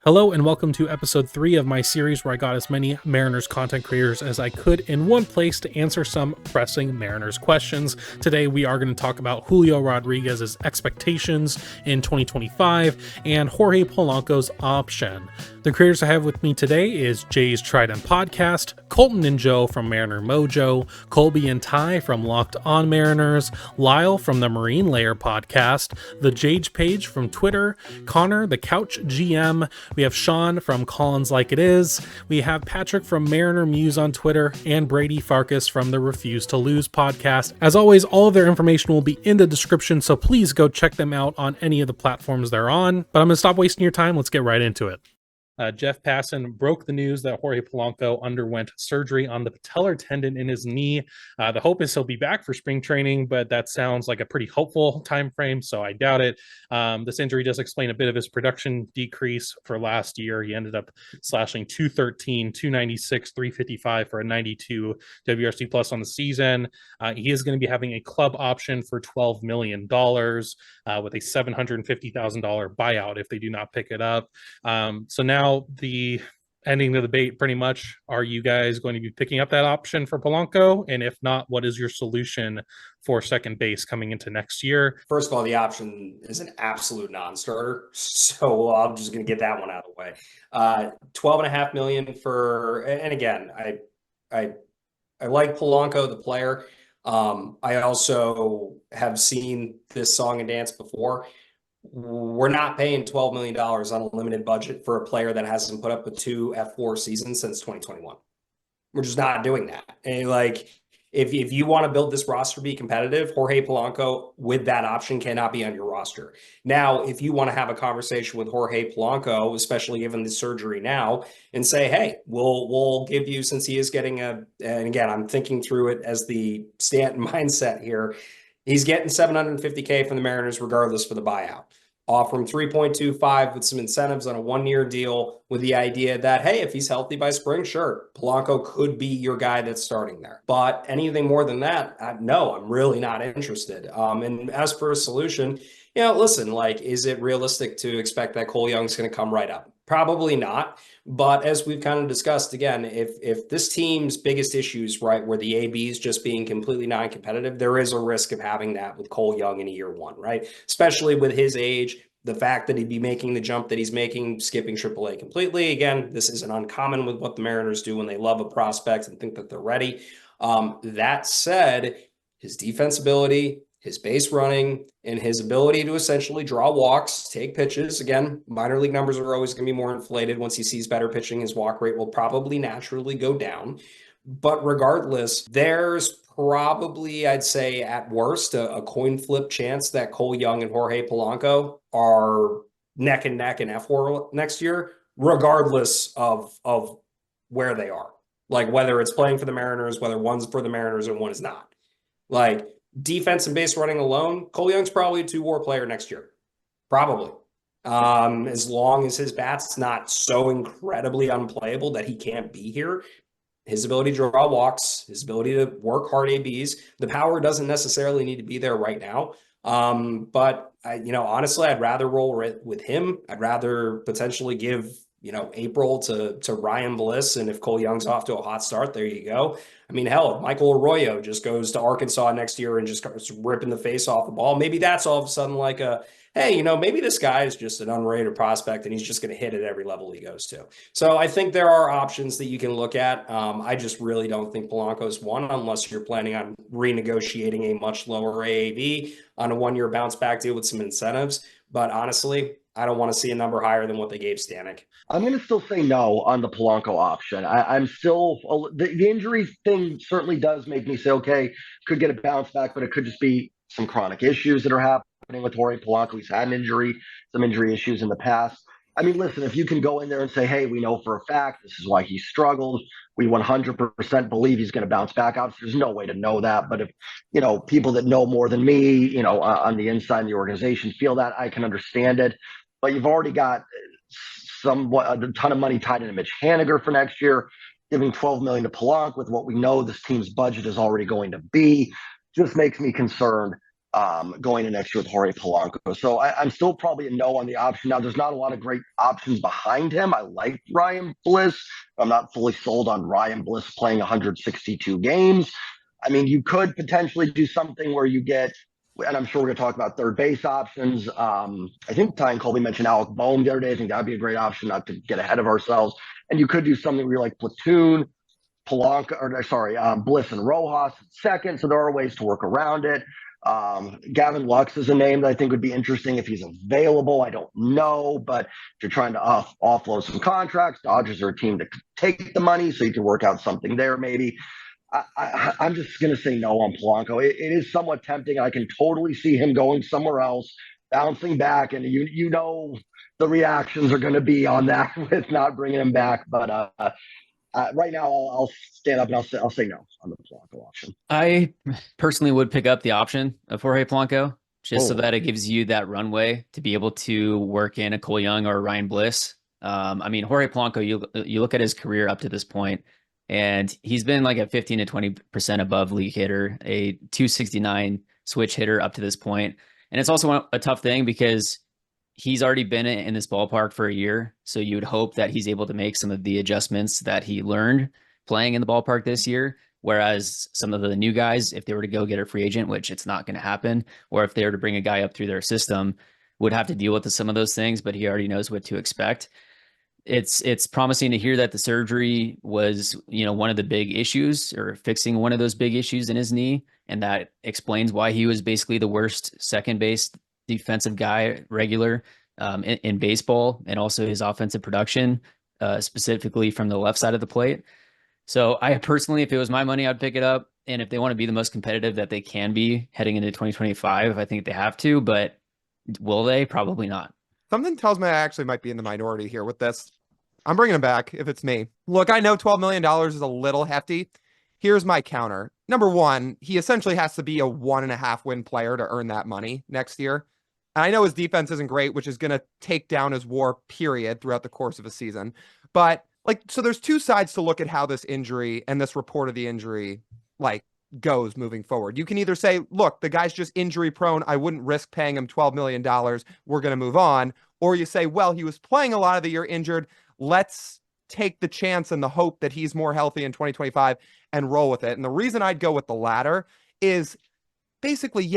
Hello and welcome to episode 3 of my series where I got as many Mariners content creators as I could in one place to answer some pressing Mariners questions. Today we are going to talk about Julio Rodriguez's expectations in 2025 and Jorge Polanco's option. The creators I have with me today is Jay's Trident podcast, Colton and Joe from Mariner Mojo, Colby and Ty from Locked On Mariners, Lyle from the Marine Layer podcast, the Jage page from Twitter, Connor the Couch GM, we have Sean from Collins Like It Is, we have Patrick from Mariner Muse on Twitter, and Brady Farkas from the Refuse to Lose podcast. As always, all of their information will be in the description, so please go check them out on any of the platforms they're on. But I'm going to stop wasting your time. Let's get right into it. Jeff Passan broke the news that Jorge Polanco underwent surgery on the patellar tendon in his knee. The hope is he'll be back for spring training, but that sounds like a pretty hopeful time frame, so I doubt it. This injury does explain a bit of his production decrease for last year. He ended up slashing 213, 296, 355 for a 92 WRC plus on the season. He is going to be having a club option for $12 million with a $750,000 buyout if they do not pick it up. So now the ending of the debate pretty much, are you guys going to be picking up that option for Polanco? And if not, what is your solution for second base coming into next year? First of all, the option is an absolute non-starter. So I'm just going to get that one out of the way. $12.5 million for, and again, I like Polanco, the player. I also have seen this song and dance before. We're not paying $12 million on a limited budget for a player that hasn't put up a 2 F4 season since 2021. We're just not doing that. And if you want to build this roster to be competitive, Jorge Polanco with that option cannot be on your roster. Now, if you want to have a conversation with Jorge Polanco, especially given the surgery now, and say, hey, we'll give you, since he is getting and again, I'm thinking through it as the Stanton mindset here, he's getting $750K from the Mariners regardless for the buyout. Offer him 3.25 with some incentives on a one-year deal with the idea that, hey, if he's healthy by spring, sure, Polanco could be your guy that's starting there. But anything more than that, no, I'm really not interested. And as for a solution, listen, is it realistic to expect that Cole Young's going to come right up? Probably not. But as we've kind of discussed, again, if this team's biggest issues, right, were the ABs just being completely non-competitive, there is a risk of having that with Cole Young in year one, right? Especially with his age, the fact that he'd be making the jump that he's making, skipping AAA completely. Again, this isn't uncommon with what the Mariners do when they love a prospect and think that they're ready. That said, his defensibility, his base running, and his ability to essentially draw walks, take pitches. Again, minor league numbers are always going to be more inflated. Once he sees better pitching, his walk rate will probably naturally go down. But regardless, there's probably, I'd say at worst, a coin flip chance that Cole Young and Jorge Polanco are neck and neck in F4 next year, regardless of where they are. Whether it's playing for the Mariners, whether one's for the Mariners and one is not. Defense and base running alone, Cole Young's probably a 2-WAR player next year. Probably. As long as his bat's not so incredibly unplayable that he can't be here. His ability to draw walks, his ability to work hard ABs, the power doesn't necessarily need to be there right now. But honestly, I'd rather roll with him. I'd rather potentially give April to Ryan Bliss, and if Cole Young's off to a hot start, there you go. I mean, hell, if Michael Arroyo just goes to Arkansas next year and just starts ripping the face off the ball, maybe that's all of a sudden hey, maybe this guy is just an unrated prospect and he's just going to hit at every level he goes to. So I think there are options that you can look at. I just really don't think Polanco's one unless you're planning on renegotiating a much lower AAV on a one-year bounce back deal with some incentives. But honestly, I don't want to see a number higher than what they gave Stanek. I'm going to still say no on the Polanco option. I'm still the injury thing certainly does make me say, okay, could get a bounce back, but it could just be some chronic issues that are happening with Jorge Polanco. He's had some injury issues in the past. I mean, listen, if you can go in there and say, hey, we know for a fact this is why he struggled. We 100% believe he's going to bounce back out. There's no way to know that. But if, people that know more than me, on the inside of the organization feel that, I can understand it. But you've already got a ton of money tied into Mitch Haniger for next year, giving $12 million to Polanco with what we know this team's budget is already going to be, just makes me concerned going in next year with Jorge Polanco. So I'm still probably a no on the option. Now, there's not a lot of great options behind him. I like Ryan Bliss. I'm not fully sold on Ryan Bliss playing 162 games. I mean, you could potentially do something where you get, and I'm sure we're going to talk about third base options. I think Ty and Colby mentioned Alec Boehm the other day. I think that'd be a great option, not to get ahead of ourselves. And you could do something where you're like platoon, Bliss and Rojas second. So there are ways to work around it. Gavin Lux is a name that I think would be interesting if he's available. I don't know, but if you're trying to offload some contracts, Dodgers are a team to take the money, so you can work out something there maybe. I'm just going to say no on Polanco. It is somewhat tempting. I can totally see him going somewhere else, bouncing back, and you know the reactions are going to be on that with not bringing him back. But right now, I'll stand up and I'll say no on the Polanco option. I personally would pick up the option of Jorge Polanco just so that it gives you that runway to be able to work in a Cole Young or a Ryan Bliss. I mean, Jorge Polanco, you look at his career up to this point, and he's been like a 15 to 20% above league hitter, a 269 switch hitter up to this point. And it's also a tough thing because he's already been in this ballpark for a year. So you would hope that he's able to make some of the adjustments that he learned playing in the ballpark this year. Whereas some of the new guys, if they were to go get a free agent, which it's not going to happen, or if they were to bring a guy up through their system, would have to deal with some of those things, but he already knows what to expect. It's promising to hear that the surgery was, one of the big issues, or fixing one of those big issues in his knee. And that explains why he was basically the worst second base defensive guy regular in baseball, and also his offensive production, specifically from the left side of the plate. So I personally, if it was my money, I'd pick it up. And if they want to be the most competitive that they can be heading into 2025, I think they have to, but will they? Probably not. Something tells me I actually might be in the minority here with this. I'm bringing him back if it's me. Look, I know $12 million is a little hefty. Here's my counter. Number one, he essentially has to be a 1.5 win player to earn that money next year. And I know his defense isn't great, which is going to take down his WAR period throughout the course of a season. But so there's two sides to look at how this injury and this report of the injury goes moving forward. You can either say, look, the guy's just injury prone. I wouldn't risk paying him $12 million. We're going to move on. Or you say, well, he was playing a lot of the year injured. Let's take the chance and the hope that he's more healthy in 2025 and roll with it. And the reason I'd go with the latter is basically,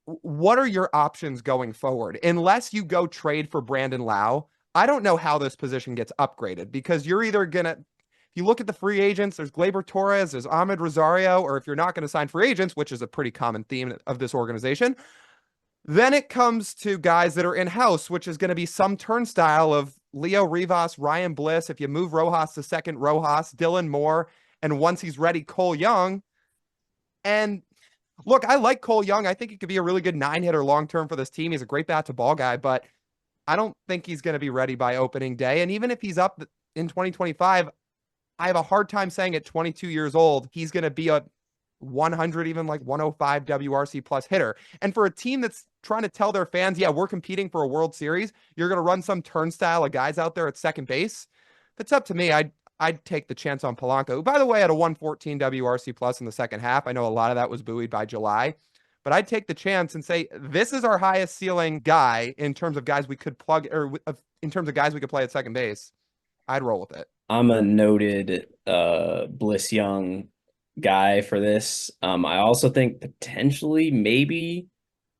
what are your options going forward? Unless you go trade for Brandon Lau, I don't know how this position gets upgraded, because you're either going to, if you look at the free agents, there's Gleyber Torres, there's Ahmed Rosario, or if you're not going to sign free agents, which is a pretty common theme of this organization, then it comes to guys that are in-house, which is going to be some turnstile of Leo Rivas, Ryan Bliss. If you move Rojas to second, Rojas, Dylan Moore, and once he's ready, Cole Young. And look, I like Cole Young. I think he could be a really good 9-hitter long-term for this team. He's a great bat-to-ball guy, but I don't think he's going to be ready by opening day. And even if he's up in 2025, I have a hard time saying at 22 years old, he's going to be a 100, even 105 WRC plus hitter. And for a team that's trying to tell their fans, yeah, we're competing for a World Series, you're going to run some turnstile of guys out there at second base. If it's up to me, I'd take the chance on Polanco, who, by the way, had a 114 WRC plus in the second half. I know a lot of that was buoyed by July, but I'd take the chance and say, this is our highest ceiling guy in terms of guys we could plug, or in terms of guys we could play at second base. I'd roll with it. I'm a noted Bliss Young guy for this. I also think potentially maybe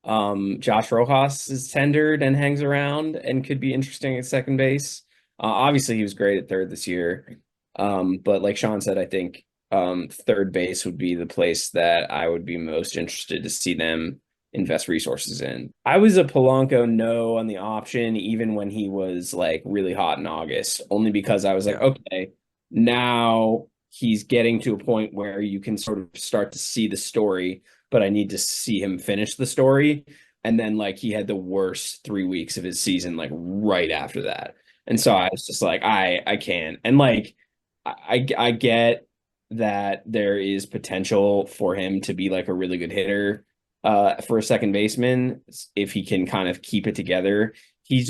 Josh Rojas is tendered and hangs around and could be interesting at second base. Obviously, he was great at third this year. But like Sean said, I think third base would be the place that I would be most interested to see them invest resources in. I was a Polanco no on the option, even when he was really hot in August, only because I was like, okay, now he's getting to a point where you can sort of start to see the story, but I need to see him finish the story. And then he had the worst 3 weeks of his season, right after that. And so I was just I can't. And I get that there is potential for him to be a really good hitter for a second baseman if he can kind of keep it together. He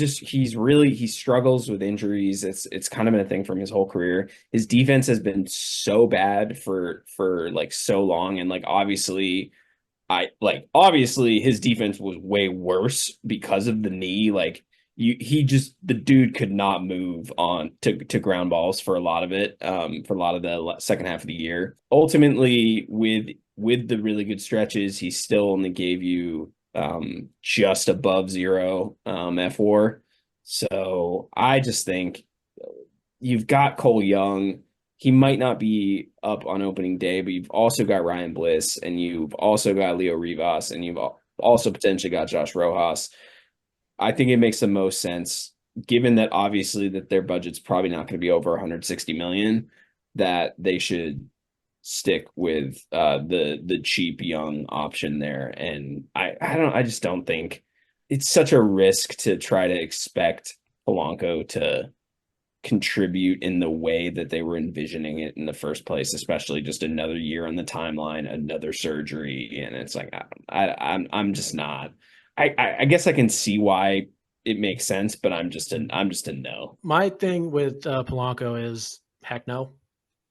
struggles with injuries. It's kind of been a thing from his whole career. His defense has been so bad for so long. And obviously obviously his defense was way worse because of the knee. Like the dude could not move on to ground balls for a lot of it, for a lot of the second half of the year. Ultimately, with the really good stretches, he still only gave you just above 0 F4. So I just think you've got Cole Young. He might not be up on opening day, but you've also got Ryan Bliss, and you've also got Leo Rivas, and you've also potentially got Josh Rojas. I think it makes the most sense, given that obviously that their budget's probably not going to be over 160 million, that they should stick with the cheap young option there. And I just don't think it's such a risk to try to expect Polanco to contribute in the way that they were envisioning it in the first place, especially just another year on the timeline, another surgery. And it's like, I'm just not, I guess I can see why it makes sense, but I'm just a no. My thing with Polanco is heck no,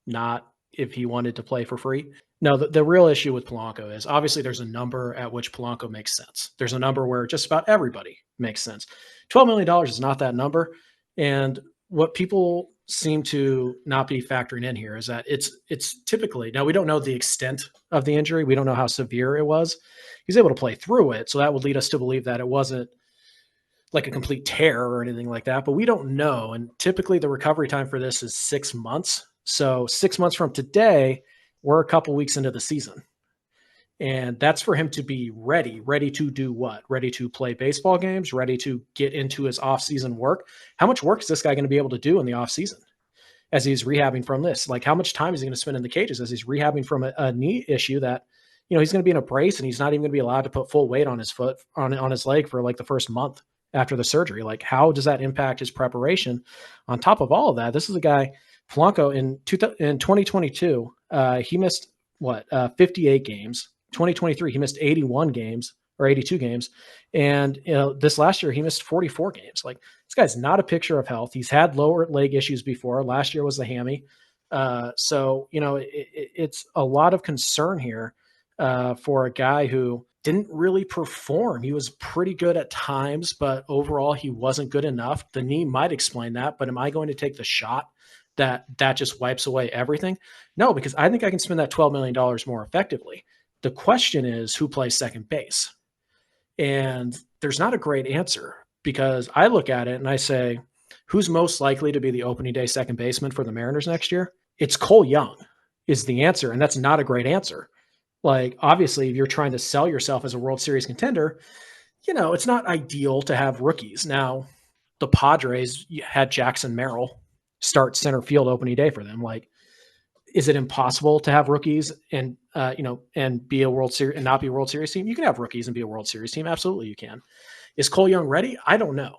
not if he wanted to play for free. No, the real issue with Polanco is obviously there's a number at which Polanco makes sense. There's a number where just about everybody makes sense. $12 million is not that number. And what people seem to not be factoring in here is that it's typically, now we don't know the extent of the injury. We don't know how severe it was. He's able to play through it. So that would lead us to believe that it wasn't like a complete tear or anything like that, but we don't know. And typically the recovery time for this is 6 months. So 6 months from today, we're a couple weeks into the season. And that's for him to be ready to do what? Ready to play baseball games, ready to get into his off-season work. How much work is this guy going to be able to do in the off-season as he's rehabbing from this? Like, how much time is he going to spend in the cages as he's rehabbing from a knee issue that, he's going to be in a brace and he's not even going to be allowed to put full weight on his foot, on his leg for like the first month after the surgery. Like, how does that impact his preparation? On top of all of that, this is a guy, Polanco, in 2022, he missed 58 games. 2023, he missed 81 games or 82 games. And this last year, he missed 44 games. Like, this guy's not a picture of health. He's had lower leg issues before. Last year was the hammy. So, it's a lot of concern here for a guy who didn't really perform. He was pretty good at times, but overall he wasn't good enough. The knee might explain that, but am I going to take the shot that just wipes away everything? No, because I think I can spend that $12 million more effectively. The question is who plays second base? And there's not a great answer, because I look at it and I say, who's most likely to be the opening day second baseman for the Mariners next year? It's Cole Young is the answer. And that's not a great answer. Like, obviously, if you're trying to sell yourself as a World Series contender, it's not ideal to have rookies. Now, the Padres had Jackson Merrill start center field opening day for them. Like, is it impossible to have rookies and be a World Series and not be a World Series team? You can have rookies and be a World Series team. Absolutely, you can. Is Cole Young ready? I don't know.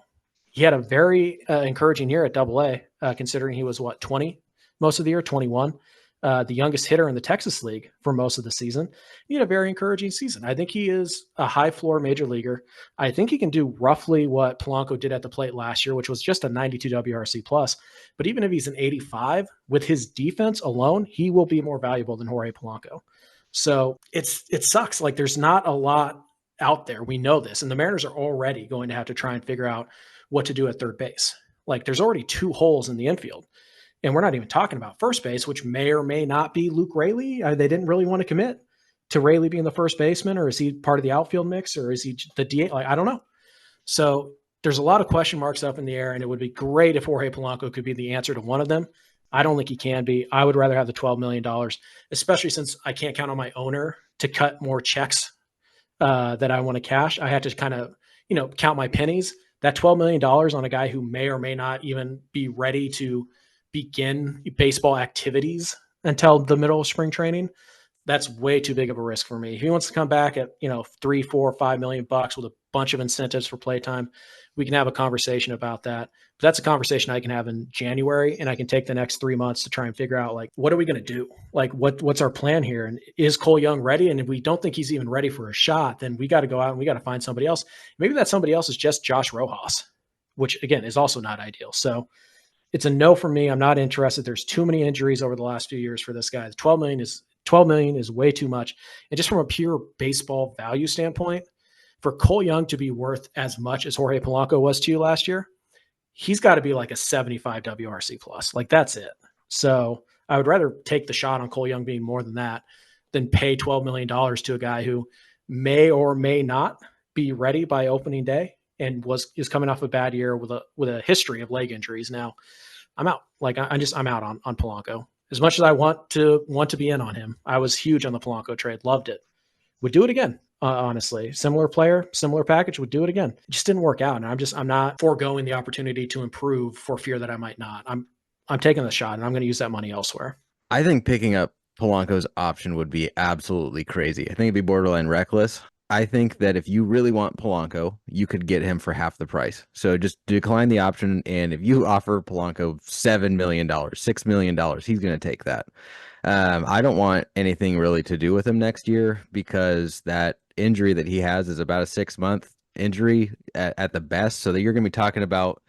He had a very encouraging year at AA, considering he was 20 most of the year, 21. The youngest hitter in the Texas League for most of the season. He had a very encouraging season. I think he is a high floor major leaguer. I think he can do roughly what Polanco did at the plate last year, which was just a 92 WRC plus. But even if he's an 85, with his defense alone, he will be more valuable than Jorge Polanco. So it sucks. Like, there's not a lot out there. We know this. And the Mariners are already going to have to try and figure out what to do at third base. Like, there's already 2 holes in the infield. And we're not even talking about first base, which may or may not be Luke Raley. They didn't really want to commit to Raley being the first baseman, or is he part of the outfield mix, or is he the DH? Like, I don't know. So there's a lot of question marks up in the air, and it would be great if Jorge Polanco could be the answer to one of them. I don't think he can be. I would rather have the $12 million, especially since I can't count on my owner to cut more checks that I want to cash. I have to kind of, count my pennies. That $12 million on a guy who may or may not even be ready to begin baseball activities until the middle of spring training, that's way too big of a risk for me. If he wants to come back at, $3, $4, $5 million with a bunch of incentives for playtime, we can have a conversation about that. But that's a conversation I can have in January, and I can take the next 3 months to try and figure out, like, what are we going to do? Like, what's our plan here? And is Cole Young ready? And if we don't think he's even ready for a shot, then we got to go out and we got to find somebody else. Maybe that somebody else is just Josh Rojas, which again is also not ideal. So it's a no for me. I'm not interested. There's too many injuries over the last few years for this guy. The $12 million is $12 million is way too much. And just from a pure baseball value standpoint, for Cole Young to be worth as much as Jorge Polanco was to you last year, he's got to be like a 75 WRC plus. Like that's it. So I would rather take the shot on Cole Young being more than that than pay $12 million to a guy who may or may not be ready by opening day and is coming off a bad year with a history of leg injuries. Now I'm out. Like I'm out on Polanco. As much as I want to be in on him, I was huge on the Polanco trade. Loved it. Would do it again. Honestly, similar player, similar package, would do it again. It just didn't work out. And I'm not foregoing the opportunity to improve for fear that I might not. I'm taking the shot and I'm going to use that money elsewhere. I think picking up Polanco's option would be absolutely crazy. I think it'd be borderline reckless. I think that if you really want Polanco, you could get him for half the price. So just decline the option. And if you offer Polanco $7 million, $6 million, he's going to take that. I don't want anything really to do with him next year because that injury that he has is about a 6-month injury at the best. So that you're going to be talking about,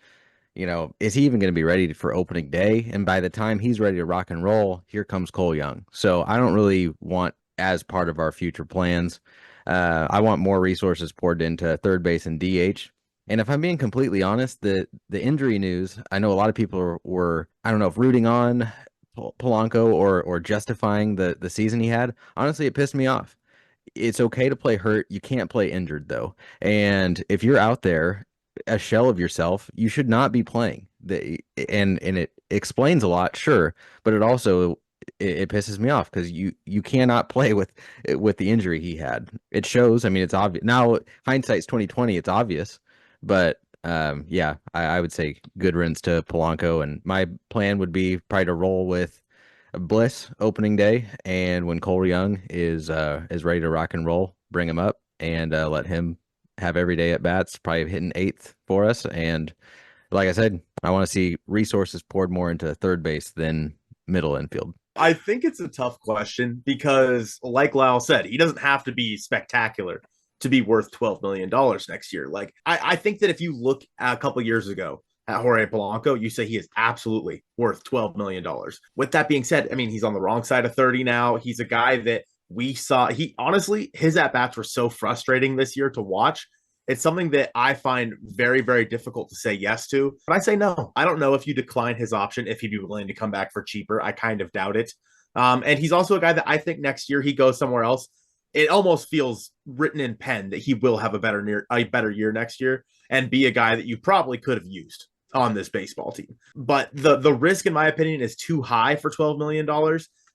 is he even going to be ready for opening day? And by the time he's ready to rock and roll, here comes Cole Young. So I don't really want as part of our future plans. I want more resources poured into third base and DH. And if I'm being completely honest, the injury news, I know a lot of people were, I don't know if rooting on Polanco or justifying the season he had. Honestly, it pissed me off. It's okay to play hurt. You can't play injured, though. And if you're out there, a shell of yourself, you should not be playing. And it explains a lot, sure, but it also it pisses me off because you cannot play with the injury he had. It shows. I mean, it's obvious now. Hindsight's 2020. It's obvious, but yeah, I would say good riddance to Polanco. And my plan would be probably to roll with Bliss opening day, and when Cole Young is ready to rock and roll, bring him up and let him have every day at bats, probably hitting 8th for us. And like I said, I want to see resources poured more into third base than middle infield. I think it's a tough question because, like Lyle said, he doesn't have to be spectacular to be worth $12 million next year. Like, I think that if you look at a couple years ago at Jorge Polanco, you say he is absolutely worth $12 million. With that being said, I mean, he's on the wrong side of 30 now. He's a guy that we saw. Honestly, his at-bats were so frustrating this year to watch. It's something that I find very, very difficult to say yes to. But I say no. I don't know if you decline his option, if he'd be willing to come back for cheaper. I kind of doubt it. And he's also a guy that I think next year he goes somewhere else. It almost feels written in pen that he will have a better year next year and be a guy that you probably could have used on this baseball team. But the risk, in my opinion, is too high for $12 million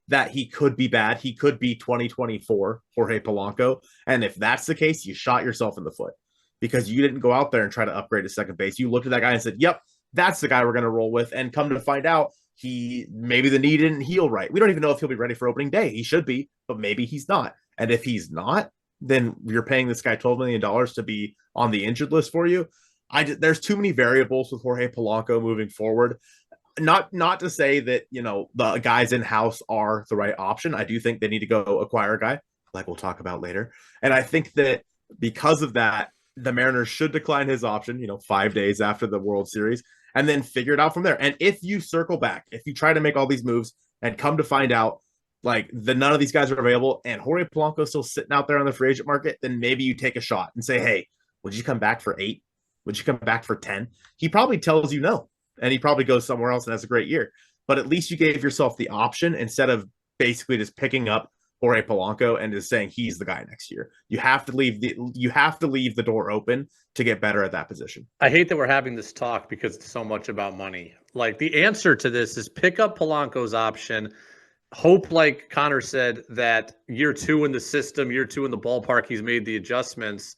that he could be bad. He could be 2024 Jorge Polanco. And if that's the case, you shot yourself in the foot because you didn't go out there and try to upgrade to second base. You looked at that guy and said, yep, that's the guy we're going to roll with. And come to find out, maybe the knee didn't heal right. We don't even know if he'll be ready for opening day. He should be, but maybe he's not. And if he's not, then you're paying this guy $12 million to be on the injured list for you. There's too many variables with Jorge Polanco moving forward. Not to say that, the guys in-house are the right option. I do think they need to go acquire a guy, like we'll talk about later. And I think that because of that, the Mariners should decline his option, 5 days after the World Series, and then figure it out from there. And if you circle back, if you try to make all these moves and come to find out none of these guys are available and Jorge Polanco is still sitting out there on the free agent market, then maybe you take a shot and say, hey, would you come back for 8? Would you come back for 10? He probably tells you no, and he probably goes somewhere else and has a great year. But at least you gave yourself the option instead of basically just picking up Jorge Polanco and just saying he's the guy next year. You have to leave the door open to get better at that position. I hate that we're having this talk because it's so much about money. Like, the answer to this is pick up Polanco's option. Hope, like Connor said, that year 2 in the system, year 2 in the ballpark, he's made the adjustments,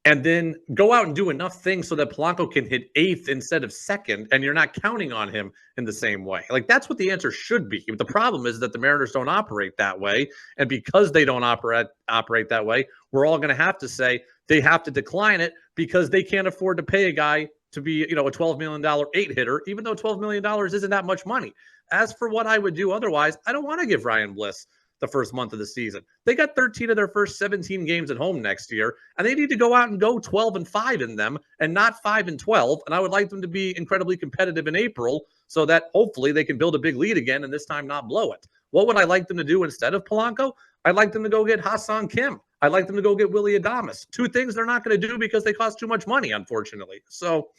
and then go out and do enough things so that Polanco can hit 8th instead of 2nd, and you're not counting on him in the same way. Like, that's what the answer should be. But the problem is that the Mariners don't operate that way, and because they don't operate that way, we're all going to have to say they have to decline it because they can't afford to pay a guy to be, a $12 million 8-hitter, even though $12 million isn't that much money. As for what I would do otherwise, I don't want to give Ryan Bliss the first month of the season. They got 13 of their first 17 games at home next year, and they need to go out and go 12-5 in them and not 5-12. And I would like them to be incredibly competitive in April so that hopefully they can build a big lead again and this time not blow it. What would I like them to do instead of Polanco? I'd like them to go get Hassan Kim. I'd like them to go get Willie Adames. Two things they're not going to do because they cost too much money, unfortunately. So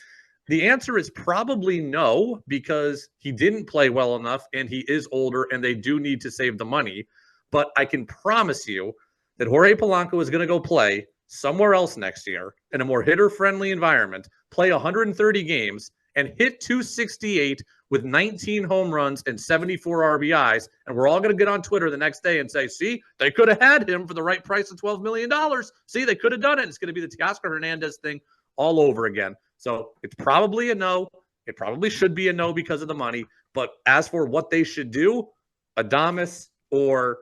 the answer is probably no, because he didn't play well enough and he is older and they do need to save the money. But I can promise you that Jorge Polanco is going to go play somewhere else next year in a more hitter-friendly environment, play 130 games, and hit 268 with 19 home runs and 74 RBIs. And we're all going to get on Twitter the next day and say, see, they could have had him for the right price of $12 million. See, they could have done it. It's going to be the Teoscar Hernandez thing all over again. So it's probably a no. It probably should be a no because of the money. But as for what they should do, Adames or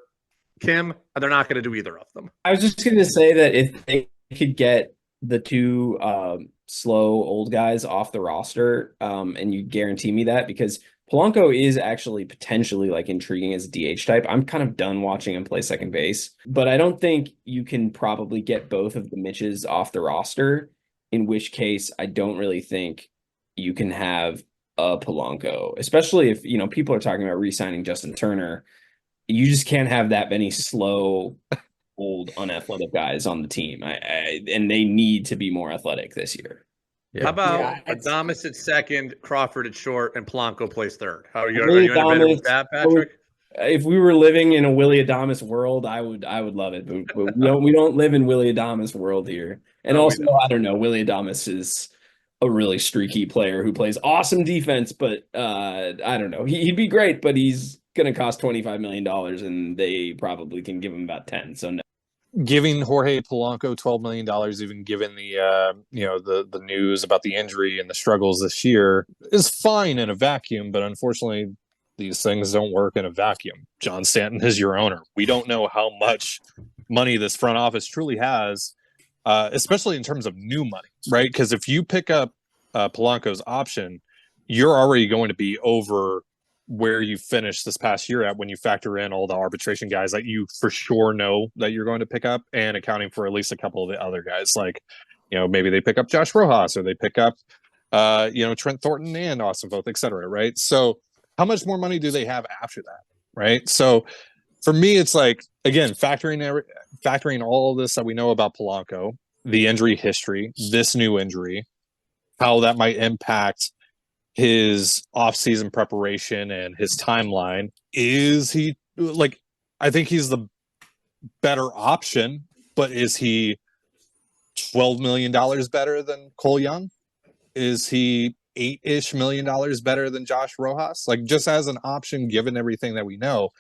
Kim, they're not going to do either of them. I was just going to say that if they could get the two slow old guys off the roster, and you guarantee me that, because Polanco is actually potentially like intriguing as a DH type. I'm kind of done watching him play second base, but I don't think you can probably get both of the Mitches off the roster, in which case I don't really think you can have a Polanco, especially if, you know, people are talking about re-signing Justin Turner. You just can't have that many slow, old, unathletic guys on the team. And they need to be more athletic this year. Yeah. How about Adames at second, Crawford at short, and Polanco plays third? Are you in agreement with that, Patrick? If we were living in a Willie Adames world, I would love it. But we don't live in Willie Adames world here. And No, also, I don't know, Willie Adames is a really streaky player who plays awesome defense, but I don't know. He'd be great, but he's going to cost $25 million, and they probably can give him about 10. So no. Giving Jorge Polanco $12 million, even given the the news about the injury and the struggles this year, is fine in a vacuum. But unfortunately, these things don't work in a vacuum. John Stanton is your owner. We don't know how much money this front office truly has, especially in terms of new money, right? Because if you pick up Polanco's option, you're already going to be over where you finished this past year at when you factor in all the arbitration guys that you for sure know that you're going to pick up, and accounting for at least a couple of the other guys, like, you know, maybe they pick up Josh Rojas, or they pick up Trent Thornton and Austin Voth, et cetera, right? So how much more money do they have after that, right? So for me, it's like, again, factoring all of this that we know about Polanco, the injury history, this new injury, how that might impact his off-season preparation and his timeline. Is he, like, I think he's the better option, but is he $12 million better than Cole Young? Is he $8-ish million better than Josh Rojas? Like, just as an option, given everything that we know,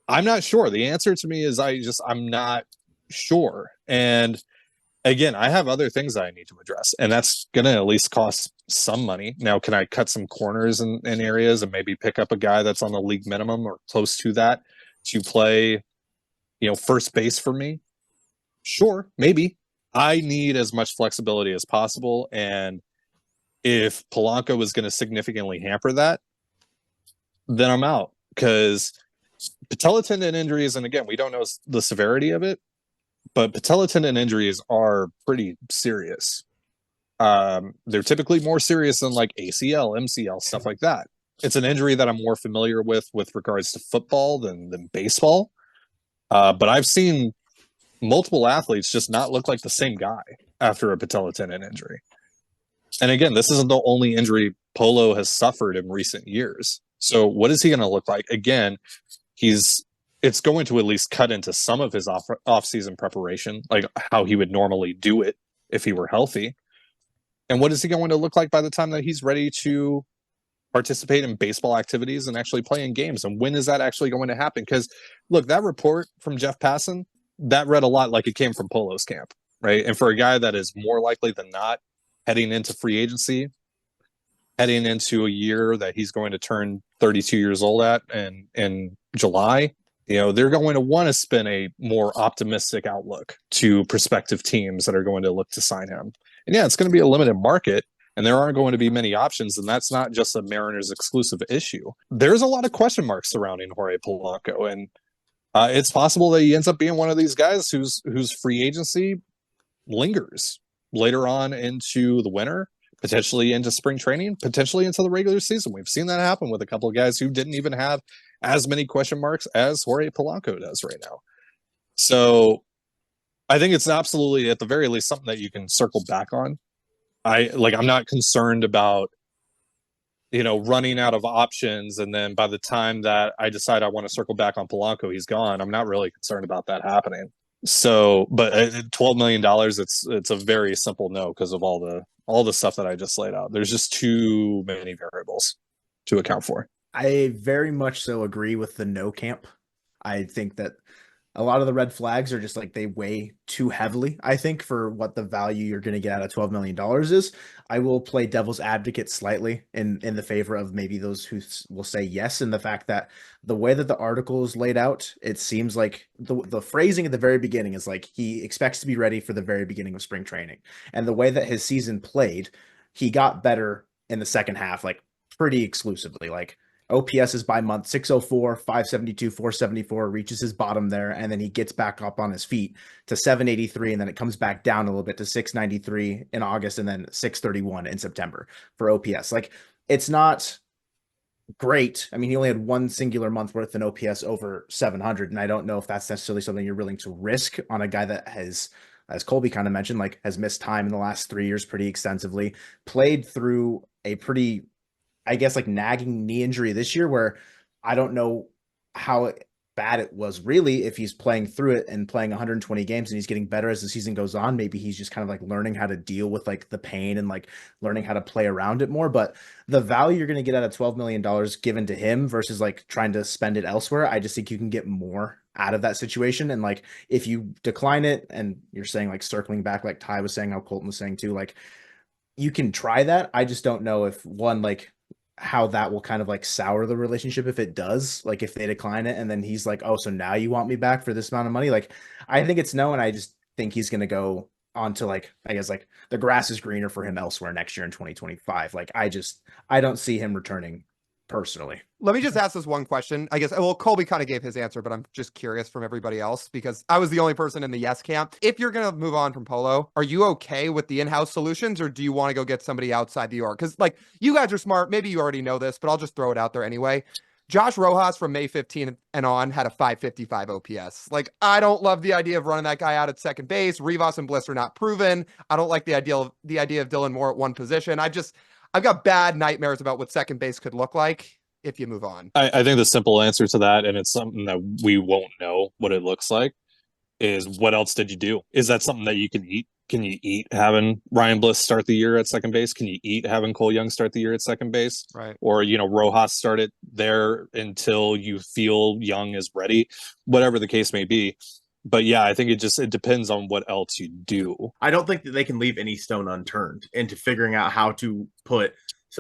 I'm not sure. The answer to me is I'm not sure. And again, I have other things that I need to address, and that's going to at least cost some money. Now, can I cut some corners in areas and maybe pick up a guy that's on the league minimum or close to that to play, first base for me? Sure, maybe. I need as much flexibility as possible, and if Polanco is going to significantly hamper that, then I'm out, because patella tendon injuries, and again, we don't know the severity of it, but patella tendon injuries are pretty serious. They're typically more serious than like ACL, MCL, stuff like that. It's an injury that I'm more familiar with regards to football than baseball. But I've seen multiple athletes just not look like the same guy after a patella tendon injury. And again, this isn't the only injury Polo has suffered in recent years. So what is he going to look like? Again, it's going to at least cut into some of his off-season preparation, like how he would normally do it if he were healthy. And what is he going to look like by the time that he's ready to participate in baseball activities and actually play in games? And when is that actually going to happen? Because, look, that report from Jeff Passan, that read a lot like it came from Polo's camp, right? And for a guy that is more likely than not heading into free agency, heading into a year that he's going to turn 32 years old at in July, they're going to want to spin a more optimistic outlook to prospective teams that are going to look to sign him. And yeah, it's going to be a limited market, and there aren't going to be many options, and that's not just a Mariners exclusive issue. There's a lot of question marks surrounding Jorge Polanco, and it's possible that he ends up being one of these guys whose free agency lingers later on into the winter, potentially into spring training, potentially into the regular season. We've seen that happen with a couple of guys who didn't even have as many question marks as Jorge Polanco does right now. So I think it's absolutely, at the very least, something that you can circle back on. I'm not concerned about, running out of options, and then by the time that I decide I want to circle back on Polanco, he's gone. I'm not really concerned about that happening. So, but $12 million, it's a very simple no because of all the stuff that I just laid out. There's just too many variables to account for. I very much so agree with the no camp. I think that a lot of the red flags are just like they weigh too heavily, I think, for what the value you're going to get out of $12 million is. I will play devil's advocate slightly in the favor of maybe those who will say yes, in the fact that the way that the article is laid out, it seems like the phrasing at the very beginning is like he expects to be ready for the very beginning of spring training. And the way that his season played, he got better in the second half, like pretty exclusively. Like OPS is by month 604, 572, 474, reaches his bottom there, and then he gets back up on his feet to 783, and then it comes back down a little bit to 693 in August, and then 631 in September for OPS. Like, it's not great. I mean, he only had one singular month worth in OPS over 700, and I don't know if that's necessarily something you're willing to risk on a guy that has, as Colby kind of mentioned, like has missed time in the last 3 years pretty extensively, played through a pretty, I guess, like nagging knee injury this year, where I don't know how bad it was really. If he's playing through it and playing 120 games and he's getting better as the season goes on, maybe he's just kind of like learning how to deal with like the pain and like learning how to play around it more. But the value you're going to get out of $12 million given to him versus like trying to spend it elsewhere, I just think you can get more out of that situation. And like, if you decline it, and you're saying like circling back, like Ty was saying, how Colton was saying too, like you can try that. I just don't know if one, like how that will kind of like sour the relationship if it does, like if they decline it and then he's like, oh, so now you want me back for this amount of money. Like, I think it's no, and I just think he's going to go on to like, I guess like the grass is greener for him elsewhere next year in 2025. Like, I don't see him returning personally. Let me just ask this one question. I guess, well, Colby kind of gave his answer, but I'm just curious from everybody else because I was the only person in the yes camp. If you're going to move on from Polo, are you okay with the in-house solutions, or do you want to go get somebody outside the org? Because like, you guys are smart. Maybe you already know this, but I'll just throw it out there anyway. Josh Rojas from May 15th and on had a 555 OPS. Like, I don't love the idea of running that guy out at second base. Rivas and Bliss are not proven. I don't like the idea of Dylan Moore at one position. I've got bad nightmares about what second base could look like if you move on. I think the simple answer to that, and it's something that we won't know what it looks like, is what else did you do? Is that something that you can eat? Can you eat having Ryan Bliss start the year at second base? Can you eat having Cole Young start the year at second base? Right. Or, Rojas start it there until you feel Young is ready, whatever the case may be. But yeah, I think it depends on what else you do. I don't think that they can leave any stone unturned into figuring out how to put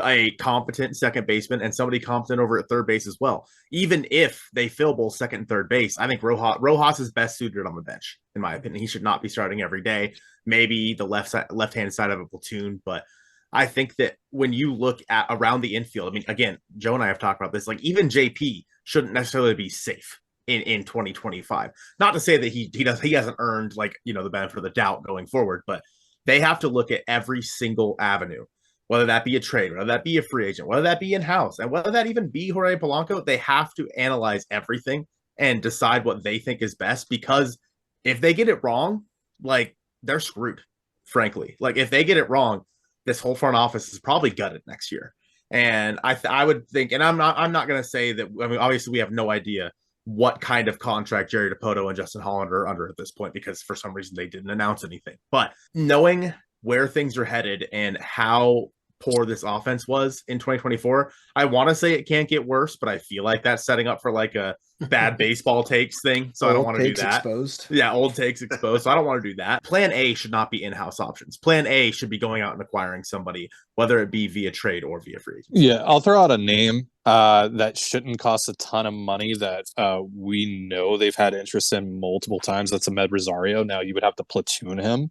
a competent second baseman and somebody competent over at third base as well. Even if they fill both second and third base, I think Rojas is best suited on the bench, in my opinion. He should not be starting every day. Maybe the left-hand side of a platoon, but I think that when you look at around the infield, I mean, again, Joe and I have talked about this, like even JP shouldn't necessarily be safe in 2025. Not to say that he hasn't earned like, the benefit of the doubt going forward, but they have to look at every single avenue, whether that be a trade, whether that be a free agent, whether that be in-house, and whether that even be Jorge Polanco. They have to analyze everything and decide what they think is best, because if they get it wrong, like they're screwed, frankly. Like if they get it wrong, this whole front office is probably gutted next year. And I would think, and I'm not going to say that, I mean, obviously we have no idea what kind of contract Jerry Dipoto and Justin Holland are under at this point, because for some reason they didn't announce anything. But knowing where things are headed and how poor this offense was in 2024, I want to say it can't get worse, but I feel like that's setting up for like a bad baseball takes thing. So I don't want to do that. Exposed. Yeah, old takes exposed. So I don't want to do that. Plan A should not be in-house options. Plan A should be going out and acquiring somebody, whether it be via trade or via free agency. Yeah, I'll throw out a name that shouldn't cost a ton of money that we know they've had interest in multiple times. That's Ahmed Rosario. Now you would have to platoon him,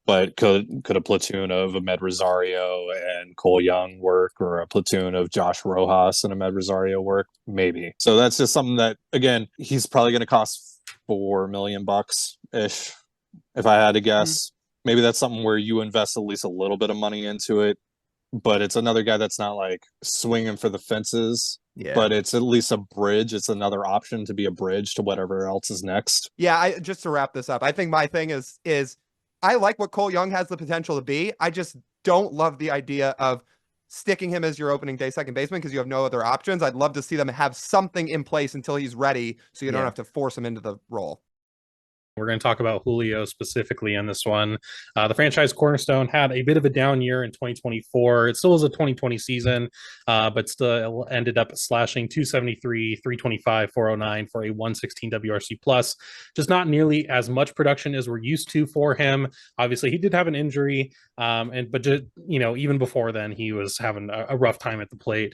but could a platoon of Ahmed Rosario and Cole Young work, or a platoon of Josh Rojas and Ahmed Rosario work? Maybe. So that's just something that, again, he's probably going to cost $4 million ish, if I had to guess. Maybe that's something where you invest at least a little bit of money into it. but it's another guy that's not like swinging for the fences. Yeah. But it's at least a bridge. It's another option to be a bridge to whatever else is next. Yeah, just to wrap this up, I think my thing is I like what Cole Young has the potential to be. I just don't love the idea of sticking him as your opening day second baseman because you have no other options. I'd love to see them have something in place until he's ready, so you don't have to force him into the role. We're going to talk about Julio specifically in this one. The franchise cornerstone had a bit of a down year in 2024. It still was a 2020 season, but still ended up slashing 273, 325, 409 for a 116 WRC plus. Just not nearly as much production as we're used to for him. Obviously, he did have an injury, but just, even before then, he was having a rough time at the plate.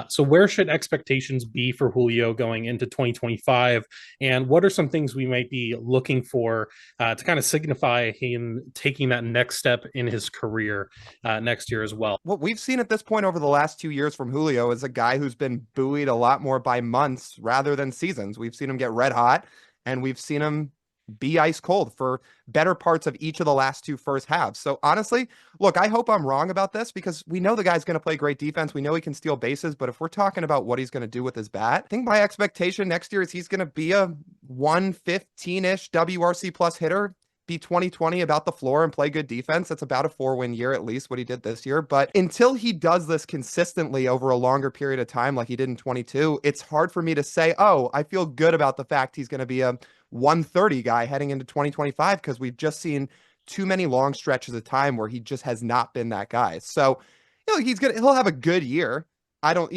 So where should expectations be for Julio going into 2025? And what are some things we might be looking for to kind of signify him taking that next step in his career next year as well? What we've seen at this point over the last 2 years from Julio is a guy who's been buoyed a lot more by months rather than seasons. We've seen him get red hot, and we've seen him be ice cold for better parts of each of the last two first halves. So honestly, look, I hope I'm wrong about this because we know the guy's going to play great defense. We know he can steal bases, but if we're talking about what he's going to do with his bat, I think my expectation next year is he's going to be a 115-ish WRC plus hitter, be 20-20 about the floor and play good defense. That's about a 4-win year, at least what he did this year. But until he does this consistently over a longer period of time, like he did in 22, it's hard for me to say, oh, I feel good about the fact he's going to be a 130 guy heading into 2025, because we've just seen too many long stretches of time where he just has not been that guy. So, he'll have a good year. I don't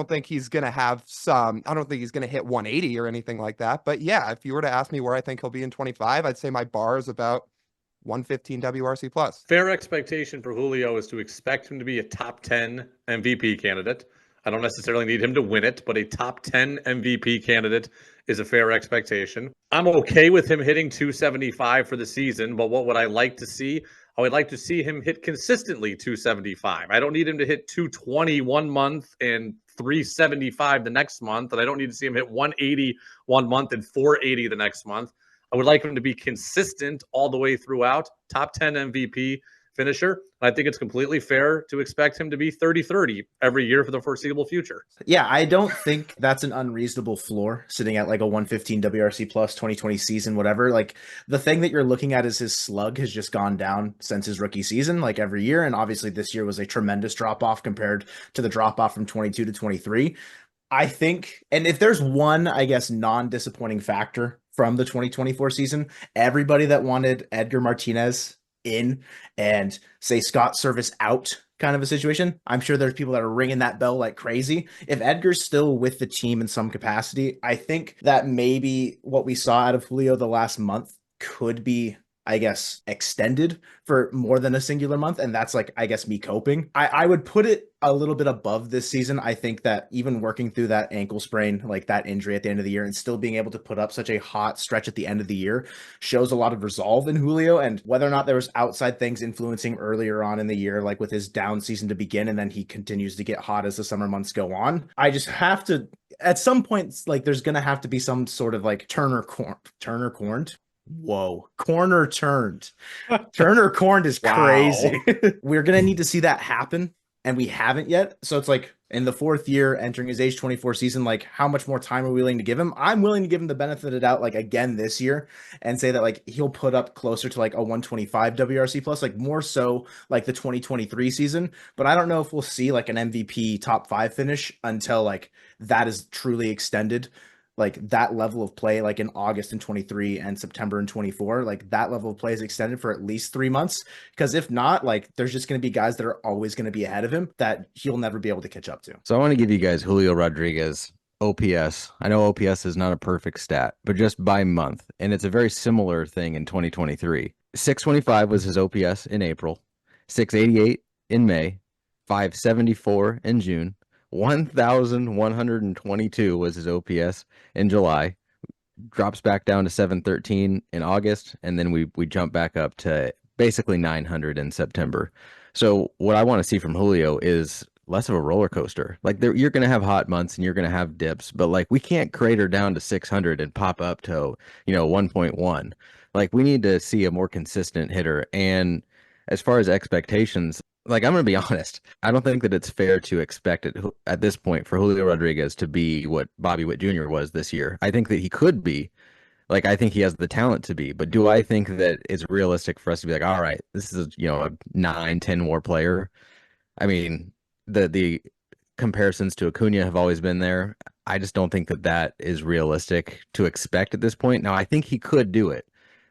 think he's going to hit 180 or anything like that. But yeah, if you were to ask me where I think he'll be in 25, I'd say my bar is about 115 WRC plus. Fair expectation for Julio is to expect him to be a top 10 MVP candidate. I don't necessarily need him to win it, but a top 10 MVP candidate is a fair expectation. I'm okay with him hitting 275 for the season, but what would I like to see? I would like to see him hit consistently 275. I don't need him to hit 220 one month and 375 the next month, and I don't need to see him hit 180 one month and 480 the next month. I would like him to be consistent all the way throughout, top 10 MVP finisher. I think it's completely fair to expect him to be 30-30 every year for the foreseeable future. Yeah, I don't think that's an unreasonable floor, sitting at like a 115 WRC plus 2020 season, whatever. Like, the thing that you're looking at is his slug has just gone down since his rookie season, like every year. And obviously this year was a tremendous drop off compared to the drop off from 22 to 23. I think, and if there's one, I guess, non-disappointing factor from the 2024 season, everybody that wanted Edgar Martinez in and say Scott Service out kind of a situation, I'm sure there's people that are ringing that bell like crazy. If Edgar's still with the team in some capacity, I think that maybe what we saw out of Julio the last month could be, I guess, extended for more than a singular month. And that's like, I guess, me coping. I would put it a little bit above this season. I think that even working through that ankle sprain, like that injury at the end of the year, and still being able to put up such a hot stretch at the end of the year shows a lot of resolve in Julio. And whether or not there was outside things influencing earlier on in the year, like with his down season to begin, and then he continues to get hot as the summer months go on, I just have to, at some point, like there's going to have to be some sort of like Turner corned. Whoa, corner turned. Turner corned is crazy. We're going to need to see that happen, and we haven't yet. So it's like in the fourth year, entering his age 24 season, like how much more time are we willing to give him? I'm willing to give him the benefit of the doubt, like again this year, and say that like he'll put up closer to like a 125 WRC plus, like more so like the 2023 season. But I don't know if we'll see like an MVP top 5 finish until like that is truly extended. Like that level of play, like in August in 23 and September in 24, like that level of play is extended for at least 3 months. Because if not, like there's just going to be guys that are always going to be ahead of him that he'll never be able to catch up to. So I want to give you guys Julio Rodriguez OPS. I know OPS is not a perfect stat, but just by month. And it's a very similar thing in 2023. 625 was his OPS in April, 688 in May, 574 in June. 1,122 was his OPS in July, drops back down to 713 in August, and then we jump back up to basically 900 in September. So what I want to see from Julio is less of a roller coaster. Like you're going to have hot months and you're going to have dips, but like we can't crater down to 600 and pop up to 1.1. Like we need to see a more consistent hitter. And as far as expectations, like I'm gonna be honest. I don't think that it's fair to expect it at this point for Julio Rodriguez to be what Bobby Witt Jr. was this year. I think that he could be. Like I think he has the talent to be, but do I think that it's realistic for us to be like, all right, this is a 9-10 WAR player? I mean, the comparisons to Acuna have always been there. I just don't think that that is realistic to expect at this point. Now, I think he could do it,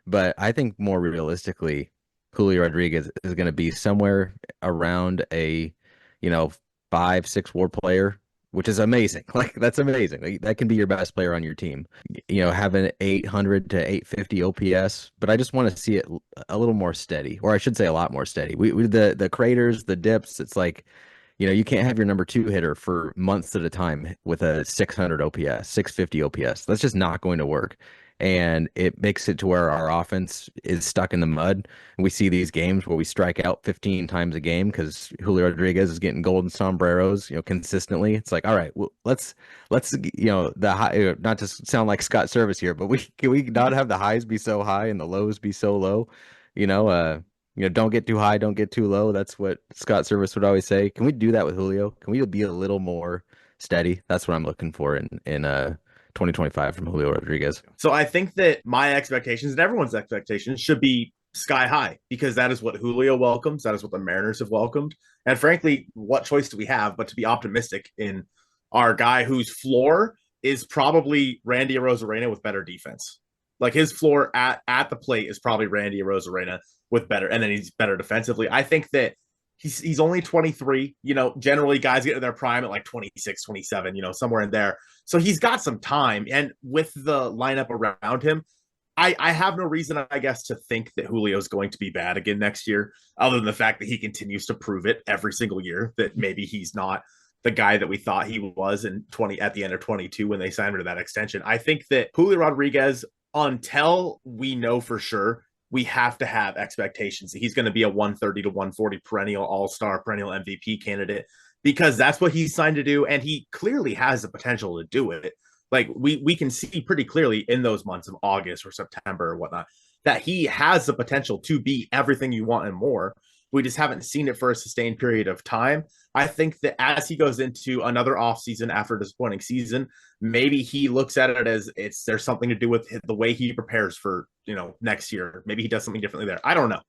but I think more realistically, Julio Rodriguez is going to be somewhere around a, 5-6 WAR player, which is amazing. Like that's amazing. Like, that can be your best player on your team. Having 800 to 850 OPS, but I just want to see it a little more steady, or I should say a lot more steady. We the craters, the dips. It's like, you can't have your number 2 hitter for months at a time with a 600 OPS, 650 OPS. That's just not going to work. And it makes it to where our offense is stuck in the mud. We see these games where we strike out 15 times a game because Julio Rodriguez is getting golden sombreros, consistently. It's like, all right, well, let's the high, not to sound like Scott Service here, but can we not have the highs be so high and the lows be so low? Don't get too high, don't get too low. That's what Scott Service would always say. Can we do that with Julio? Can we be a little more steady? That's what I'm looking for in 2025 from Julio Rodriguez. So I think that my expectations and everyone's expectations should be sky high because that is what Julio welcomes. That is what the Mariners have welcomed. And frankly, what choice do we have but to be optimistic in our guy whose floor is probably Randy Arozarena with better defense. Like his floor at the plate is probably Randy Arozarena with better, and then he's better defensively. I think that he's only 23. Generally guys get to their prime at like 26, 27, somewhere in there. So he's got some time. And with the lineup around him, I have no reason, I guess, to think that Julio's going to be bad again next year, other than the fact that he continues to prove it every single year that maybe he's not the guy that we thought he was at the end of 22 when they signed him to that extension. I think that Julio Rodriguez, until we know for sure, we have to have expectations that he's going to be a 130 to 140 perennial all-star, perennial MVP candidate, because that's what he's signed to do. And he clearly has the potential to do it. Like we can see pretty clearly in those months of August or September or whatnot, that he has the potential to be everything you want and more. We just haven't seen it for a sustained period of time. I think that as he goes into another offseason after a disappointing season, maybe he looks at it as there's something to do with the way he prepares for, next year. Maybe he does something differently there. I don't know.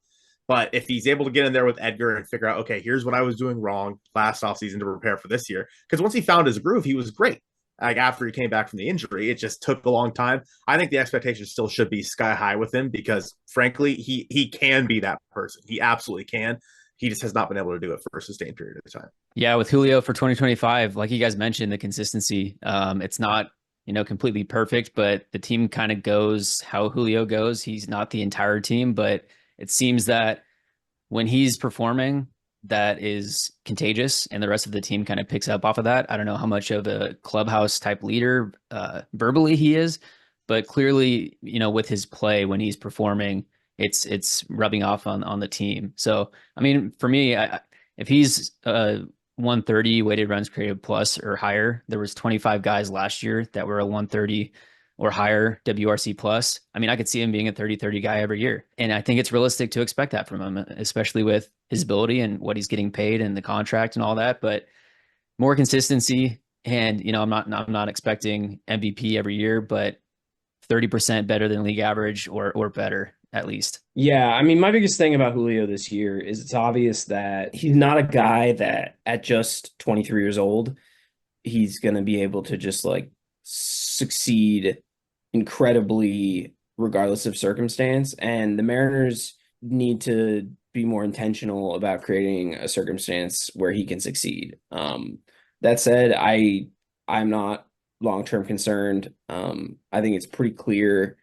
But if he's able to get in there with Edgar and figure out, okay, here's what I was doing wrong last offseason to prepare for this year. Because once he found his groove, he was great. Like after he came back from the injury, it just took a long time. I think the expectations still should be sky high with him because, frankly, he can be that person. He absolutely can. He just has not been able to do it for a sustained period of time. Yeah, with Julio for 2025, like you guys mentioned, the consistency. It's not completely perfect, but the team kind of goes how Julio goes. He's not the entire team, but it seems that when he's performing, that is contagious and the rest of the team kind of picks up off of that. I don't know how much of a clubhouse type leader verbally he is, but clearly, with his play when he's performing, it's rubbing off on the team. So, I mean, for me, if he's 130 weighted runs created plus or higher, there was 25 guys last year that were a 130 or higher WRC plus. I mean, I could see him being a 30-30 guy every year. And I think it's realistic to expect that from him, especially with his ability and what he's getting paid and the contract and all that. But more consistency. And, I'm not expecting MVP every year, but 30% better than league average or better at least. Yeah, I mean, my biggest thing about Julio this year is it's obvious that he's not a guy that at just 23 years old, he's going to be able to just like succeed incredibly regardless of circumstance. And the Mariners need to be more intentional about creating a circumstance where he can succeed. That said, I'm not long-term concerned. I think it's pretty clear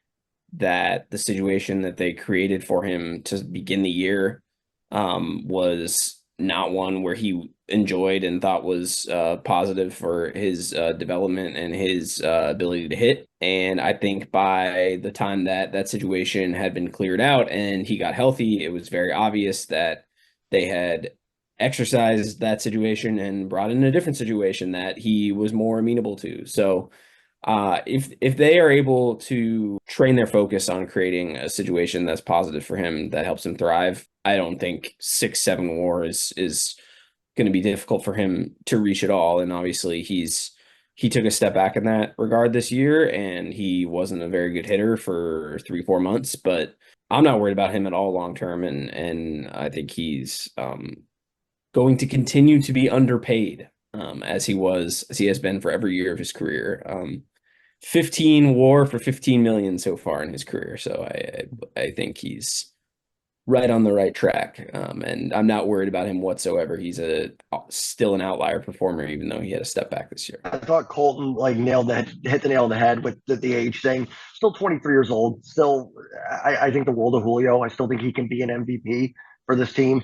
that the situation that they created for him to begin the year was not one where he enjoyed and thought was positive for his development and his ability to hit. And I think by the time that situation had been cleared out and he got healthy, it was very obvious that they had exercised that situation and brought in a different situation that he was more amenable to. So if they are able to train their focus on creating a situation that's positive for him, that helps him thrive, I don't think 6-7 WAR is going to be difficult for him to reach at all. And obviously he took a step back in that regard this year, and he wasn't a very good hitter for 3-4 months, but I'm not worried about him at all long term. And I think he's going to continue to be underpaid as he has been for every year of his career. 15 WAR for 15 million so far in his career. So I think he's right on the right track. And I'm not worried about him whatsoever. He's still an outlier performer, even though he had a step back this year. I thought Colton hit the nail on the head with the age thing. Still 23 years old. Still, I think the world of Julio. I still think he can be an MVP for this team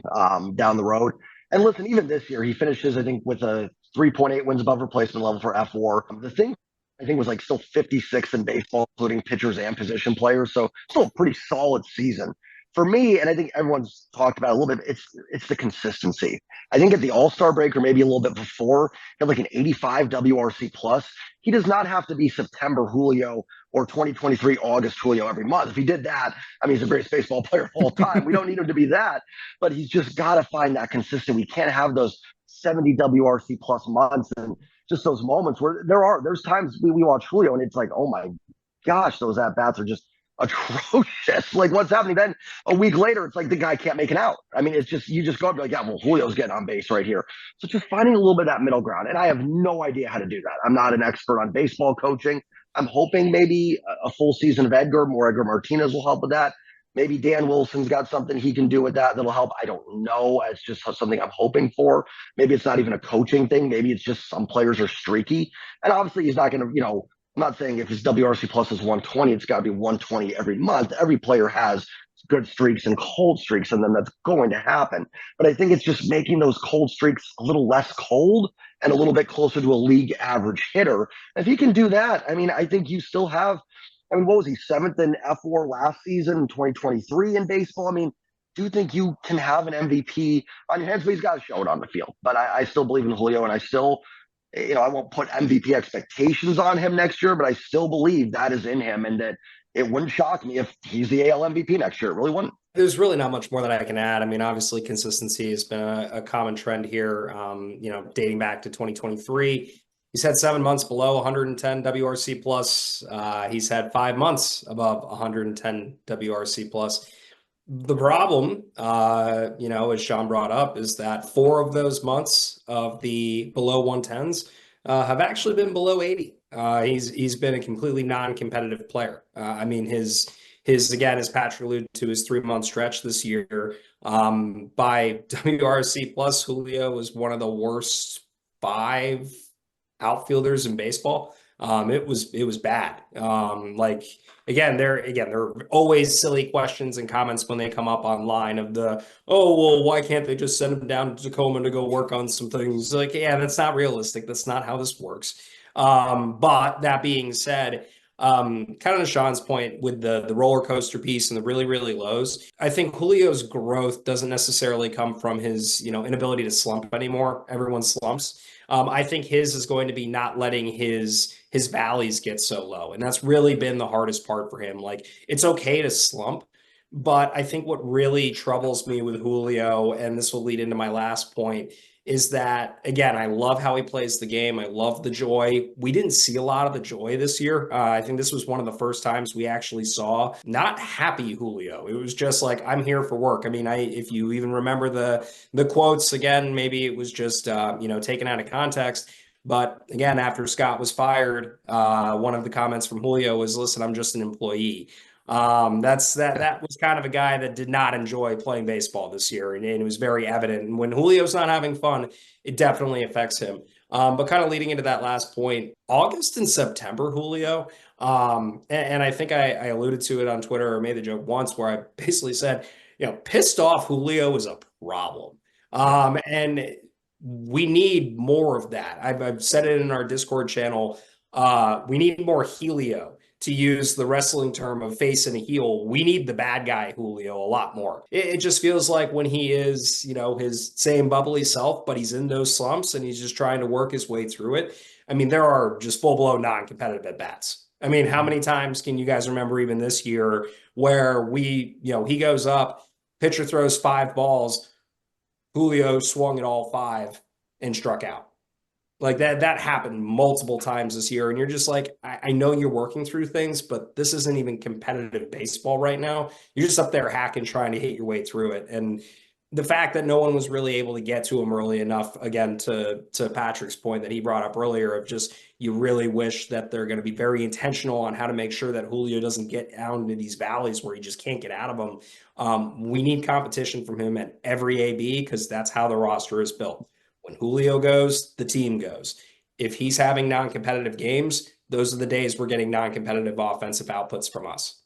down the road. And listen, even this year, he finishes, I think, with a 3.8 wins above replacement level for F4. The thing I think was like still 56 in baseball, including pitchers and position players. So still a pretty solid season. For me, and I think everyone's talked about it a little bit, it's the consistency. I think at the All-Star break or maybe a little bit before, he had like an 85 WRC plus. He does not have to be September Julio or 2023 August Julio every month. If he did that, I mean, he's the greatest baseball player of all time. We don't need him to be that, but he's just got to find that consistency. We can't have those 70 WRC plus months and just those moments where there's times we watch Julio and it's like, oh my gosh, those at-bats are just atrocious. Like what's happening then a week later, it's like the guy can't make it out. I mean, it's just, you just go up and be like, yeah, well, Julio's getting on base right here. So just finding a little bit of that middle ground. And I have no idea how to do that. I'm not an expert on baseball coaching. I'm hoping maybe a full season of Edgar Martinez will help with that. Maybe Dan Wilson's got something he can do with that'll help. I don't know. It's just something I'm hoping for. Maybe it's not even a coaching thing. Maybe it's just some players are streaky. And obviously he's not going to, I'm not saying if his WRC plus is 120, it's got to be 120 every month. Every player has good streaks and cold streaks, and then that's going to happen. But I think it's just making those cold streaks a little less cold and a little bit closer to a league average hitter. If he can do that, I mean, I think you still have, what was he, 7th in F4 last season, 2023 in baseball? I mean, do you think you can have an MVP on your hands? But he's got to show it on the field. But I still believe in Julio, and I still – I won't put MVP expectations on him next year, but I still believe that is in him and that it wouldn't shock me if he's the AL MVP next year. It really wouldn't. There's really not much more that I can add. I mean, obviously consistency has been a common trend here, dating back to 2023. He's had 7 months below 110 WRC plus. He's had 5 months above 110 WRC plus. The problem, as Sean brought up, is that 4 of those months of the below 110s have actually been below 80. He's been a completely non-competitive player. I mean, his again, as Patrick alluded to, his 3-month stretch this year by WRC plus, Julio was one of the worst 5 outfielders in baseball. It was bad. There are always silly questions and comments when they come up online of why can't they just send him down to Tacoma to go work on some things? Like, yeah, that's not realistic. That's not how this works. But that being said, kind of to Sean's point with the roller coaster piece and the really, really lows, I think Julio's growth doesn't necessarily come from his, inability to slump anymore. Everyone slumps. I think his is going to be not letting his valleys get so low. And that's really been the hardest part for him. Like, it's okay to slump, but I think what really troubles me with Julio, and this will lead into my last point, is that, again, I love how he plays the game. I love the joy. We didn't see a lot of the joy this year. I think this was one of the first times we actually saw not happy Julio. It was just like, I'm here for work. I mean, if you even remember the quotes, again, maybe it was just, taken out of context. But again, after Scott was fired, one of the comments from Julio was, listen, I'm just an employee. That was kind of a guy that did not enjoy playing baseball this year, and it was very evident. And when Julio's not having fun, it definitely affects him. But kind of leading into that last point, August and September, Julio, and I think I alluded to it on Twitter or made the joke once where I basically said, pissed off Julio is a problem. And we need more of that. I've said it in our Discord channel. We need more Helio. To use the wrestling term of face and a heel, we need the bad guy Julio a lot more. It just feels like when he is, his same bubbly self, but he's in those slumps and he's just trying to work his way through it. I mean, there are just full-blown non-competitive at-bats. I mean, how many times can you guys remember even this year where he goes up, Pitcher throws 5 balls. Julio swung at all 5 and struck out. Like that happened multiple times this year. And you're just like, I know you're working through things, but this isn't even competitive baseball right now. You're just up there hacking, trying to hit your way through it. And the fact that no one was really able to get to him early enough, again, to Patrick's point that he brought up earlier of just, you really wish that they're going to be very intentional on how to make sure that Julio doesn't get down into these valleys where he just can't get out of them. We need competition from him at every AB because that's how the roster is built. When Julio goes, the team goes. If he's having non-competitive games, those are the days we're getting non-competitive offensive outputs from us.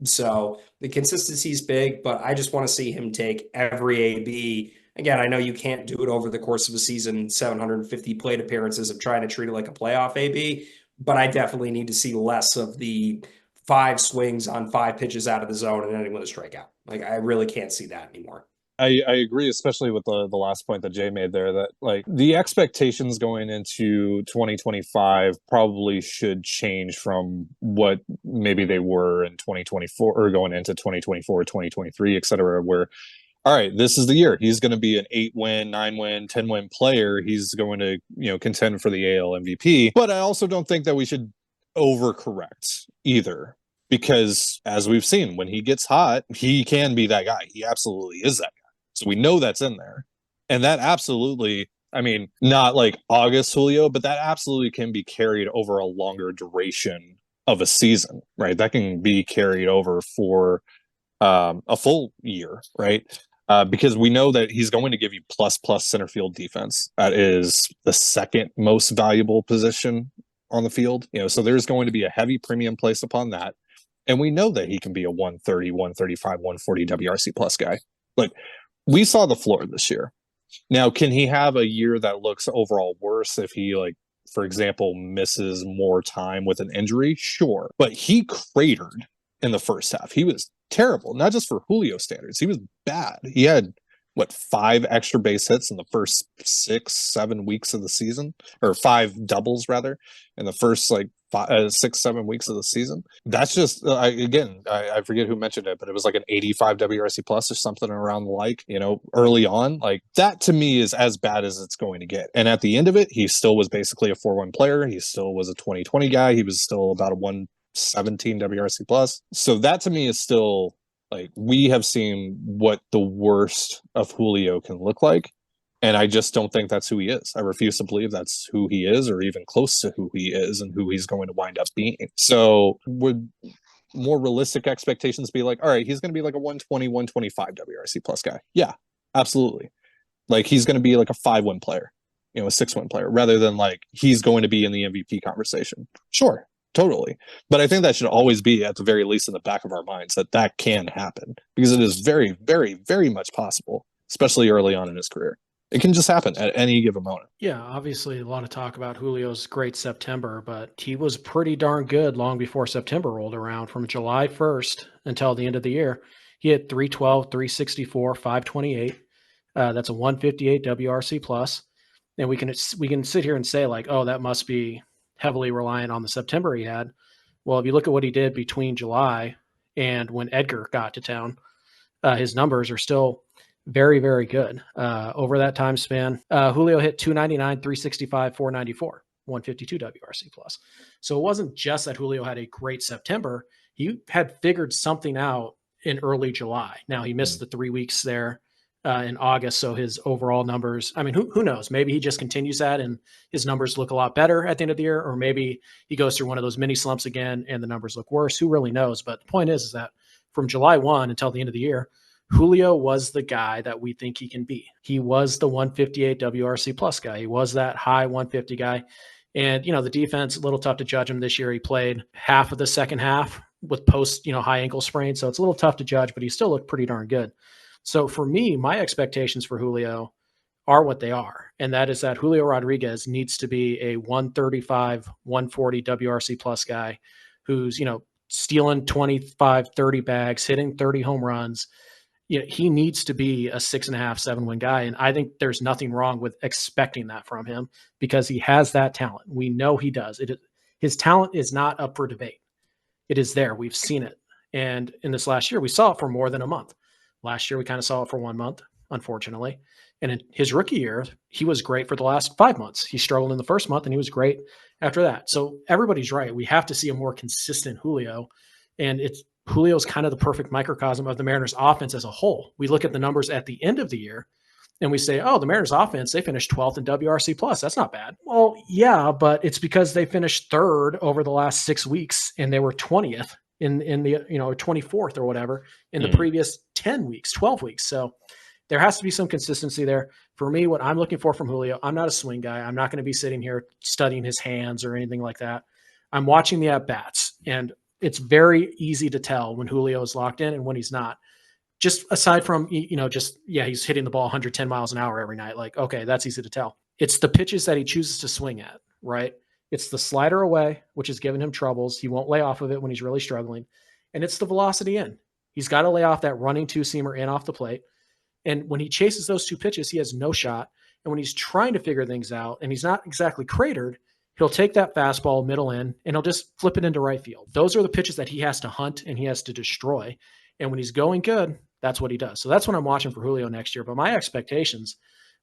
So the consistency is big, but I just want to see him take every AB. Again, I know you can't do it over the course of a season, 750 plate appearances of trying to treat it like a playoff AB, but I definitely need to see less of the 5 swings on 5 pitches out of the zone and ending with a strikeout. Like, I really can't see that anymore. I agree, especially with the last point that Jay made there, that like the expectations going into 2025 probably should change from what maybe they were in 2024 or going into 2024, 2023, et cetera, where, all right, this is the year. He's going to be an 8-win, 9-win, 10-win player. He's going to, contend for the AL MVP. But I also don't think that we should overcorrect either. Because as we've seen, when he gets hot, he can be that guy. He absolutely is that guy. So we know that's in there. And that absolutely, I mean, not like August Julio, but that absolutely can be carried over a longer duration of a season, right? That can be carried over for a full year, right? Because we know that he's going to give you plus center field defense. That is the second most valuable position on the field. So there's going to be a heavy premium placed upon that. And we know that he can be a 130, 135, 140 WRC plus guy. Like, we saw the floor this year. Now, can he have a year that looks overall worse if he, like, for example, misses more time with an injury? Sure. But he cratered in the first half. He was terrible, not just for Julio standards. He was bad. He had, 5 extra base hits in the first 6-7 weeks of the season, or 5 doubles rather, in the first 6-7 weeks of the season. That's just I forget who mentioned it, but it was like an 85 WRC plus or something around early on. Like, that to me is as bad as it's going to get. And at the end of it, he still was basically a 4-1 player. He still was a 2020 guy. He was still about a 117 WRC plus. So that to me is still, like, we have seen what the worst of Julio can look like. And I just don't think that's who he is. I refuse to believe that's who he is, or even close to who he is and who he's going to wind up being. So would more realistic expectations be like, all right, he's going to be like a 120, 125 WRC plus guy? Yeah, absolutely. Like, he's going to be like a 5-win player, a 6-win player, rather than like he's going to be in the MVP conversation. Sure. Totally. But I think that should always be, at the very least, in the back of our minds, that can happen, because it is very, very, very much possible, especially early on in his career. It can just happen at any given moment. Yeah, obviously a lot of talk about Julio's great September, but he was pretty darn good long before September rolled around. From July 1st until the end of the year, he had 312, 364, 528. That's a 158 WRC plus. And we can sit here and say, like, oh, that must be heavily reliant on the September he had. Well, if you look at what he did between July and when Edgar got to town, his numbers are still very, very good. Over that time span, Julio hit 299, 365, 494, 152 WRC plus. So it wasn't just that Julio had a great September. He had figured something out in early July. Now, he missed the 3 weeks there in August, so his overall numbers, I mean, who knows? Maybe he just continues that and his numbers look a lot better at the end of the year, or maybe he goes through one of those mini slumps again and the numbers look worse. Who really knows? But the point is that from July 1 until the end of the year, Julio was the guy that we think he can be. He was the 158 WRC plus guy. He was that high 150 guy. And, the defense, a little tough to judge him this year. He played half of the second half with post, high ankle sprain. So it's a little tough to judge, but he still looked pretty darn good. So for me, my expectations for Julio are what they are. And that is that Julio Rodriguez needs to be a 135, 140 WRC plus guy who's, stealing 25, 30 bags, hitting 30 home runs. He needs to be a 6.5, 7-win guy. And I think there's nothing wrong with expecting that from him, because he has that talent. We know he does. His talent is not up for debate. It is there. We've seen it. And in this last year, we saw it for more than a month. Last year, we kind of saw it for 1 month, unfortunately. And in his rookie year, he was great for the last 5 months. He struggled in the first month and he was great after that. So everybody's right. We have to see a more consistent Julio. And Julio's kind of the perfect microcosm of the Mariners offense as a whole. We look at the numbers at the end of the year and we say, oh, the Mariners offense, they finished 12th in WRC plus. That's not bad. Well, yeah, but it's because they finished third over the last 6 weeks and they were 20th in the, 24th or whatever in the previous 10 weeks, 12 weeks. So there has to be some consistency there. For me, what I'm looking for from Julio, I'm not a swing guy. I'm not going to be sitting here studying his hands or anything like that. I'm watching the at-bats, and it's very easy to tell when Julio is locked in and when he's not. Just aside from, he's hitting the ball 110 miles an hour every night. Like, okay, that's easy to tell. It's the pitches that he chooses to swing at, right? It's the slider away, which is giving him troubles. He won't lay off of it when he's really struggling. And it's the velocity in. He's got to lay off that running two-seamer in off the plate. And when he chases those two pitches, he has no shot. And when he's trying to figure things out and he's not exactly cratered, he'll take that fastball middle in and he'll just flip it into right field. Those are the pitches that he has to hunt and he has to destroy. And when he's going good, that's what he does. So that's what I'm watching for Julio next year. But my expectations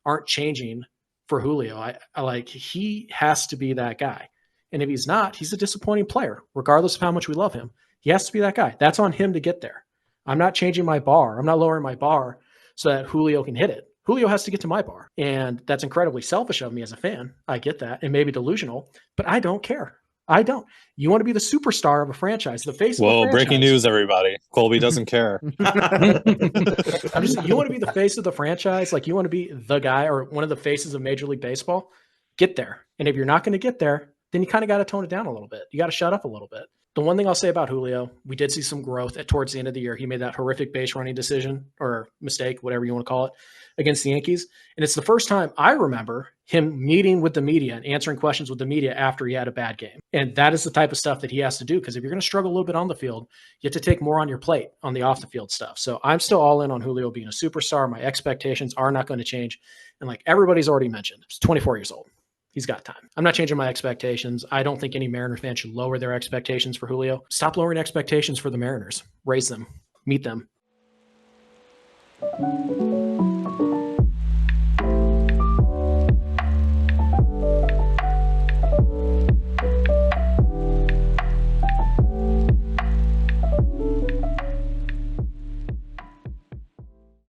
aren't changing for Julio. I like, he has to be that guy. And if he's not, he's a disappointing player, regardless of how much we love him. He has to be that guy. That's on him to get there. I'm not changing my bar. I'm not lowering my bar so that Julio can hit it. Julio has to get to my bar. And that's incredibly selfish of me as a fan. I get that. And maybe delusional, but I don't care. I don't. You want to be the superstar of a franchise, the face of a franchise. Breaking news, everybody. Colby doesn't care. You want to be the face of the franchise, like you want to be the guy or one of the faces of Major League Baseball, get there. And if you're not going to get there, then you kind of got to tone it down a little bit. You got to shut up a little bit. The one thing I'll say about Julio, we did see some growth towards the end of the year. He made that horrific base running decision or mistake, whatever you want to call it, against the Yankees. And it's the first time I remember him meeting with the media and answering questions with the media after he had a bad game. And that is the type of stuff that he has to do. Because if you're going to struggle a little bit on the field, you have to take more on your plate on the off the field stuff. So I'm still all in on Julio being a superstar. My expectations are not going to change. And like everybody's already mentioned, he's 24 years old. He's got time. I'm not changing my expectations. I don't think any Mariner fan should lower their expectations for Julio. Stop lowering expectations for the Mariners. Raise them. Meet them.